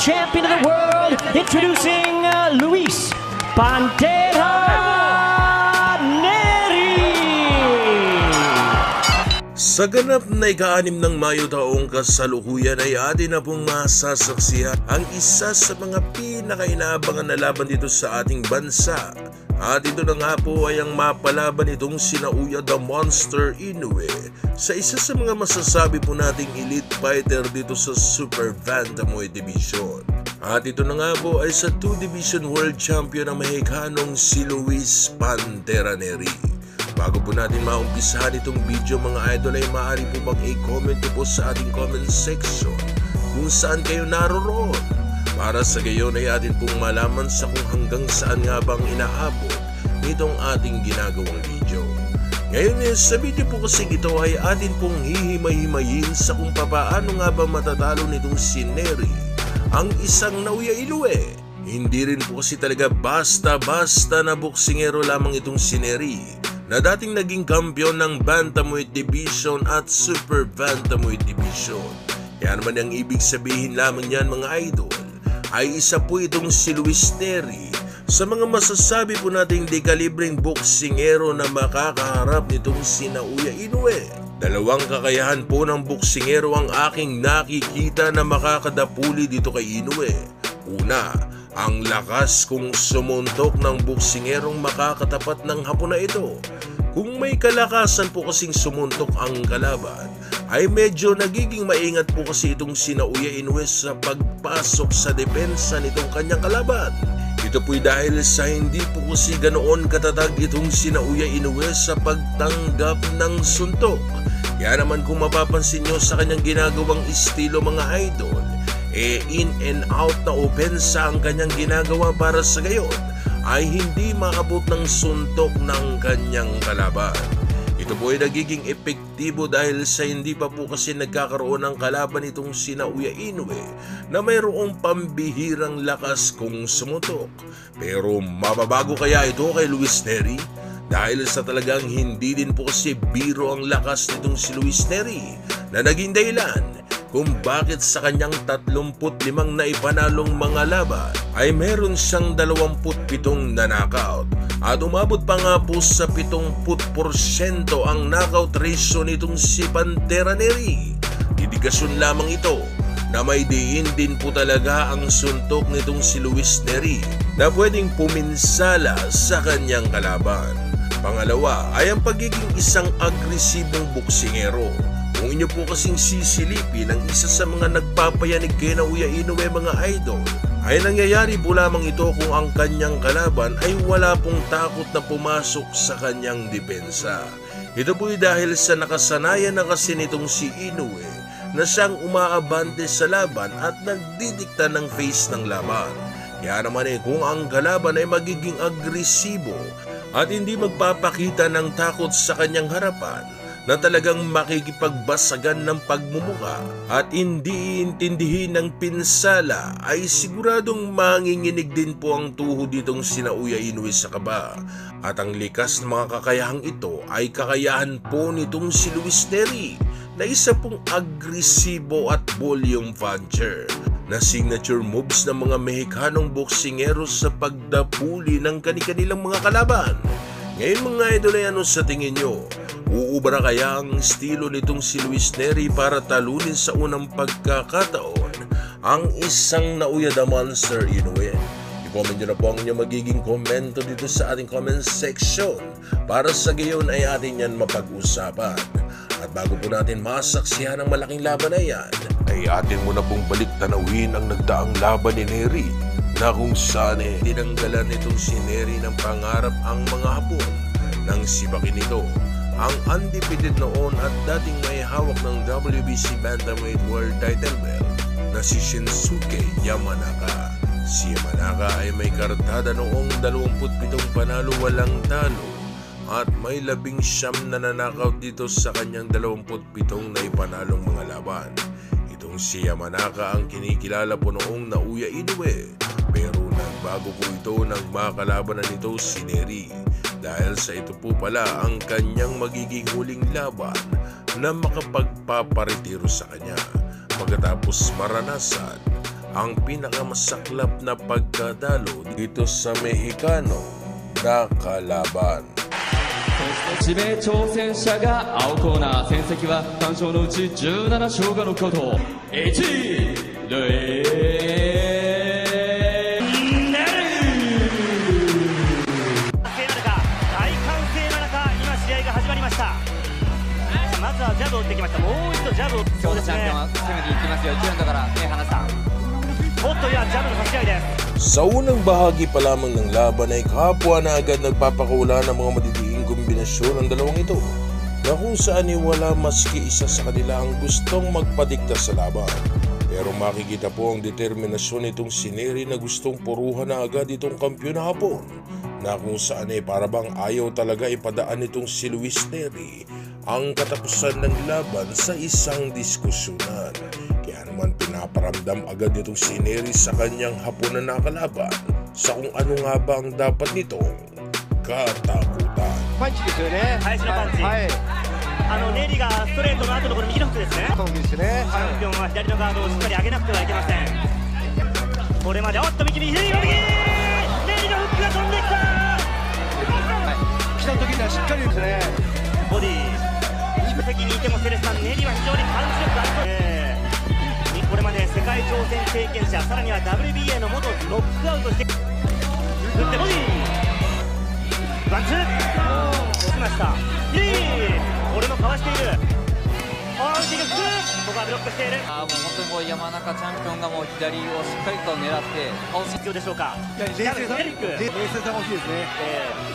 champion of the world, introducing Luis Pantera Neri. Sa ganap na ika-6 ng Mayo taong kasalukuyan ay atin na pong masasaksihan ang isa sa mga pinakainaabangan na laban dito sa ating bansa. At ito na nga po ay ang mapalaban itong sina Uya the Monster Inoue sa isa sa mga masasabi po nating elite fighter dito sa Super Bantamweight Division. At ito na nga po ay sa 2 Division World Champion ang Mexicanong si Luis Pantera Neri. Bago po natin maumpisahan itong video mga idol ay maaari po bang i-comment po sa ating comment section kung saan kayo naroroon. Para sa gayon ay atin pong malaman sa kung hanggang saan nga bang inaabot nitong ating ginagawang video. Ngayon sa video po kasi ito ay atin pong hihimay-himayin sa kung paano nga ba matatalo nitong si Neri ang isang Naoya Inoue. Hindi rin po kasi talaga basta-basta na boksingero lamang itong si Neri na dating naging kampiyon ng Bantamweight Division at Super Bantamweight Division. Kaya naman ang ibig sabihin lamang yan mga idol ay isa po itong si Luis Neri sa mga masasabi po nating dekalibreng boksingero na makakaharap nitong si Naoya Inoue. Dalawang kakayahan po ng boksingero ang aking nakikita na makakadapuli dito kay Inoue. Una, ang lakas kung sumuntok ng boksingerong makakatapat ng hapon na ito. Kung may kalakasan po kasing sumuntok ang kalaban, ay medyo nagiging maingat po kasi itong si Naoya Inoue sa pagpasok sa depensa nitong kanyang kalaban. Ito po'y dahil sa hindi po kasi ganoon katatag itong si Naoya Inoue sa pagtanggap ng suntok. Kaya naman kung mapapansin nyo sa kanyang ginagawang estilo mga idol, in and out na opensa ang kanyang ginagawa para sa gayon ay hindi maabot ng suntok ng kanyang kalaban. Ito po ay nagiging epektibo dahil sa hindi pa po kasi nagkakaroon ng kalaban itong si Naoya Inoue na mayroong pambihirang lakas kung sumutok. Pero mababago kaya ito kay Luis Neri? Dahil sa talagang hindi din po kasi biro ang lakas nitong si Luis Neri na naging dahilan kung bakit sa kanyang 35 na ipanalong mga laban ay meron siyang 27 na knockout. At umabot pa nga po sa 70% ang knockout ratio nitong si Pantera Neri. Indikasyon lamang ito na may diin din po talaga ang suntok nitong si Luis Neri na pwedeng puminsala sa kanyang kalaban. Pangalawa ay ang pagiging isang agresibong boksingero. Kung inyo po kasing sisilipin ang isa sa mga nagpapayanig kay Naoya Inoue mga idol, ay nangyayari po lamang ito kung ang kanyang kalaban ay wala pong takot na pumasok sa kanyang depensa. Ito po'y dahil sa nakasanayan na kasi nitong si Inoue na siyang umaabante sa laban at nagdidikta ng face ng laban. Kaya naman kung ang kalaban ay magiging agresibo at hindi magpapakita ng takot sa kanyang harapan, na talagang makikipagbasagan ng pagmumuka at hindi iintindihin ng pinsala, ay siguradong manginginig din po ang tuhod ditong si Naoya Inoue sa kaba. At ang likas na mga kakayahang ito ay kakayahan po nitong si Luis Neri na isa pong agresibo at volume puncher na signature moves ng mga Mexicanong boksingero sa pagdapuli ng kanilang mga kalaban. Ngayon mga idol ay ano sa tingin nyo? Uubra kaya ang estilo nitong si Luis Neri para talunin sa unang pagkakataon ang isang Naoya the Monster Inoue? I-comment nyo na po ang inyong magiging komento dito sa ating comment section para sa gayon ay atin yan mapag-usapan. At bago po natin masaksihan ang malaking laban na yan, ay atin muna pong balik-tanawin ang nagdaang laban ni Neri na kung saan tinanggalan nitong si Neri ng pangarap ang mga hapon nang sibakin nito ang undefeated noon at dating may hawak ng WBC Bantamweight World Title belt na si Shinsuke Yamanaka. Si Yamanaka ay may kartada noong 27 panalo walang talo at may 19 na nanakaut dito sa kanyang 27 na ipanalong mga laban. Itong si Yamanaka ang kinikilala po noong Naoya Inoue, pero nagbago po ito nang makalaban na nito si Neri. Dahil sa ito po pala ang kanyang magiging huling laban na makapagpaparetiro sa kanya pagkatapos maranasan ang pinakamasaklap na pagkadalo dito sa Mexicano na kalaban. 指名挑戦者が青コーナー、戦績は単勝のうち17勝がノックアウト。1塁まずはジャブを打ってきました。もう一度ジャブを。そうですね。攻めていきますよ。1ラウンドから目離さん。おっと、いや、ジャブの差し合いです。 Sa unang bahagi pa lamang ng laban ay kapwa na agad nagpapakula ng mga madidiing kombinasyon ng dalawang ito na kung saan ay wala maski isa sa kanila ang gustong magpadikta sa laban. Pero makikita po ang determinasyon nitong si Neri na gustong puruhan na agad itong kampiyon na hapon na kung saan ay parabang ayaw talaga ipadaan nitong si Luis Neri ang katapusan ng laban sa isang diskusyonan. Kaya naman pinaparamdam agad itong si Neri sa kanyang hapon na nakalaban sa kung ano nga ba ang dapat nitong katakutan. パンチですよね。林のパンチ。はい。ネリがストレートの後のこの右のフックですね。そうですね。チャンピオンは左のガードをしっかり上げなくてはいけません。これまでおっと右右左右。ネリのフックが飛んできた。来た時にはしっかりですね。ボディ。宿敵にいてもセレスさん、ネリは非常にパンチ力がある。これまで世界挑戦経験者、さらには WBA の元ノックアウトして振ってボディワンツーしました。これもかわしている。アウティングここはブロックしている。もう本当にもう山中チャンピオンがもう左をしっかりと狙って倒す必要でしょうか。冷静さが欲しいですね。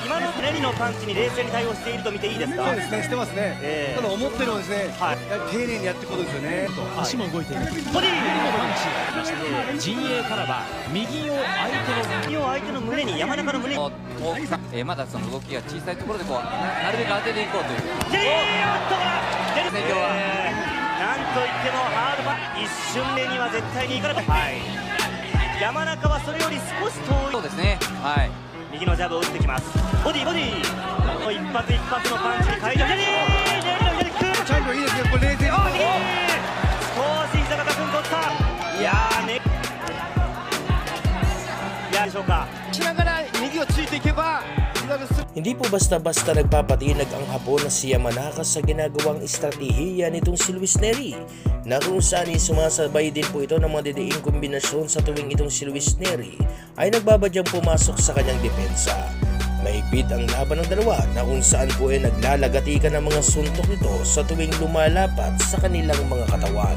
今のネリのパンチに冷静に対応していると見ていいですか。そうですね、してますね。ただ思ってるのはですね、丁寧にやっていくことですよね。足も動いている。ボディもパンチ陣営からは右を相手の胸に、山中の胸にまだその動きが小さいところでこう なるべく当てていこうという。なんといってもハードパン一瞬目には絶対にいかなかった。山中はそれより少し遠い。そうですね。はい。右のジャブを打ってきます。ボディボディ一発一発のパンチに会場ネリの左キック。チャンピオンいいですね。これ冷静に。少し膝がガクンと落ちた。いやーね。いやでしょうか。しながら右をついていけば。Hindi po basta-basta nagpapatinag ang Hapon na si Yamanaka sa ginagawang estratehiya nitong si Luis Neri na kung saan sumasabay din po ito ng mga didiing kombinasyon sa tuwing itong si Luis Neri ay nagbabadyang pumasok sa kanyang depensa. Mahigpit ang laban ng dalawa na kung saan po ay naglalagatikan ng mga suntok nito sa tuwing lumalapat sa kanilang mga katawan.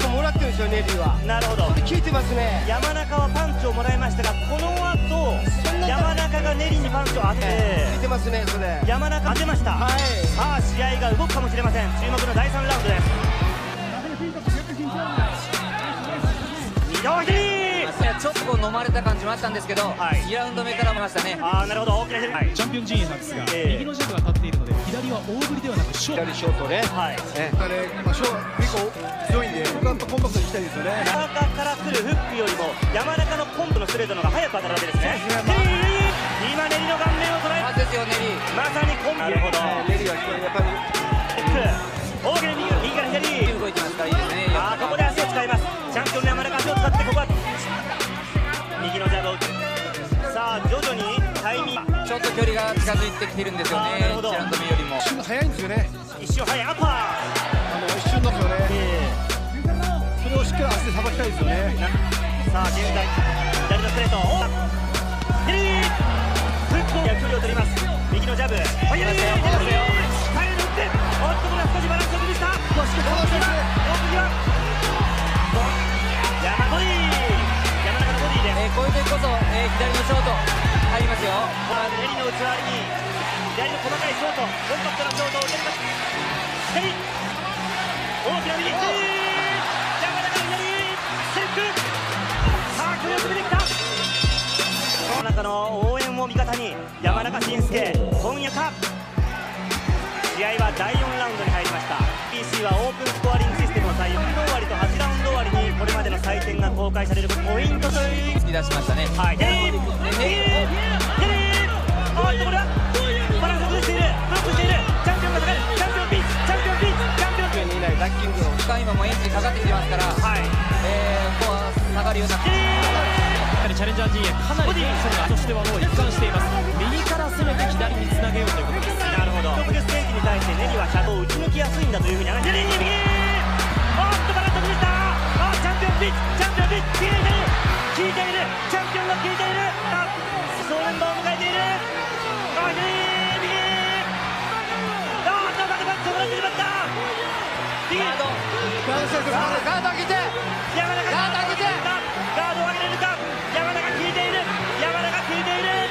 もらってるんですよ、ネリーは。なるほど。効いてますね。山中はパンチをもらいましたが、この後山中がネリーにパンチを当てて、効いてますね、それ。山中当てました。はい。さあ試合が動くかもしれません。注目の第3ラウンドです。二度左。ちょっとこう飲まれた感じもあったんですけど、2ラウンド目からもましたね。なるほど、大きな左。チャンピオン陣営なんですが、右のジャブが立っているので、左は大振りではなくショート。左ショートね。はい。ショート結構強いんで、コンパクトにいきたいですよね。山中から来るフックよりも山中のコンプのストレートの方が早く当たるわけですね。今ネリの顔面を捉えますよ、ネリ。まさにコンプ。なるほど。ネリはやっぱり大きな右から左。動いてますからいいですね。ここで足を使います。チャンピオンの山中足を使ってここは右のジャブを打つ。さあ徐々にタイミングちょっと距離が近づいてきてるんですよね。1ラウンド目よりも一瞬早いんですよね。一瞬早いアッパー一瞬ですよね。それをしっかり足でさばきたいですよね。さあ現在左のストレートフックを距離を取ります。右のジャブ入りましたよ。耐えるっておっとこれは少しバランスを崩した。奥際山ボディ山中のボディです。こういう時こそ、左のショート入りますよ。ネリの内割りに左の細かいショートコンパクトなショートを打てるか。左大きな右山中の左セック。さあ距離を詰めてきた。その中の応援を味方に山中慎介今夜か。試合は第4ラウンドに入りました。 PC はオープンスコアリングシステムを採用。4ラウンド終わりと8ラウンド終わりにこれまでの採点が公開されるポイントという突き出しましたね。はい。これはバランスを崩している。ブロックしている。チャンピオンが下がる。チャンピオンピンチャンピオンピンチャンピオンピンにいないラッキングを今もエンジンかかってきてますから、ここは下ががるようなやはりチャレンジャー陣営かなりテンションがとしてはもう一貫しています。右から攻めて左につなげようということです。なるほど。特別ステージに対してネリは車道を打ち抜きやすいんだというふうに話してネリ右、おっとバラッと崩した。あ、チャンピオンピッチ、チャンピオンピッチ、効いている、チャンピオンが効いている。あ、総連覇を迎えている。あ、左右、あっとバットバットもらってしまった。右ガードガード上げて山中ガード上げてガードを上げれるか。山中効いている、山中効いている。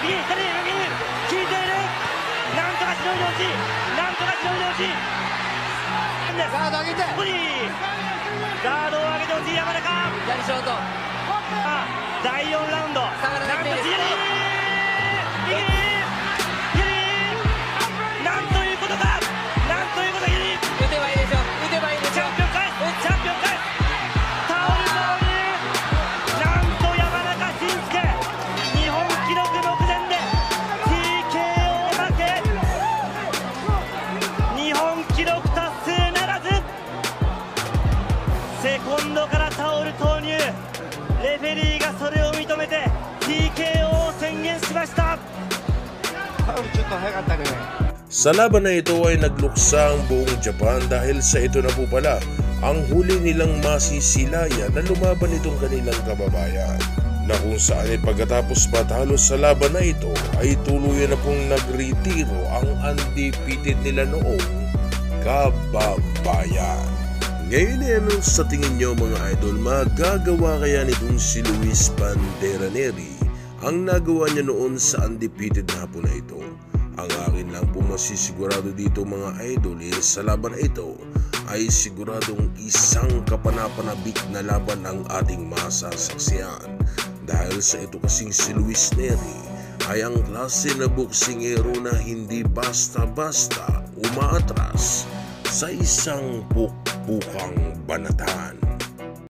右左右効いている。なんとかしのいでほしい、なんとかしのいでほしい。ガード上げてボディガードを上げてほしい山中。左ショートあ、第4ラウンド下がらなくていいです。右なんということか、なんということか。右打てばいいでしょ、打てばいいでしょ。チャンピオン返す、チャンピオン返す。タオルタオル、なんと山中慎介日本記録目前で TKO 負け、日本記録達成ならず。セコンドからタオル投入、レフェリーがそれを認めて TKO を宣言しました。タオルちょっと早かったね。 Sa laban na ito ay nagluksa ang buong Japan dahil sa ito na po pala ang huli nilang masisilayan na lumaban itong kanilang kababayan. Na kung saan ay pagkatapos matalo sa laban na ito ay tuluyan na pong nagretiro ang undefeated nila noong kababayan. Ngayon ay ano sa tingin nyo mga idol, magagawa kaya nitong si Luis Pantera Nery ang nagawa niya noon sa undefeated na po na ito? Ang akin lang po masisigurado dito mga idol sa laban na ito ay siguradong isang kapanapanabik na laban ang ating masasaksihan. Dahil sa ito kasing si Luis Nery ay ang klase na boksingero na hindi basta-basta umaatras sa isang pukpukang banatan.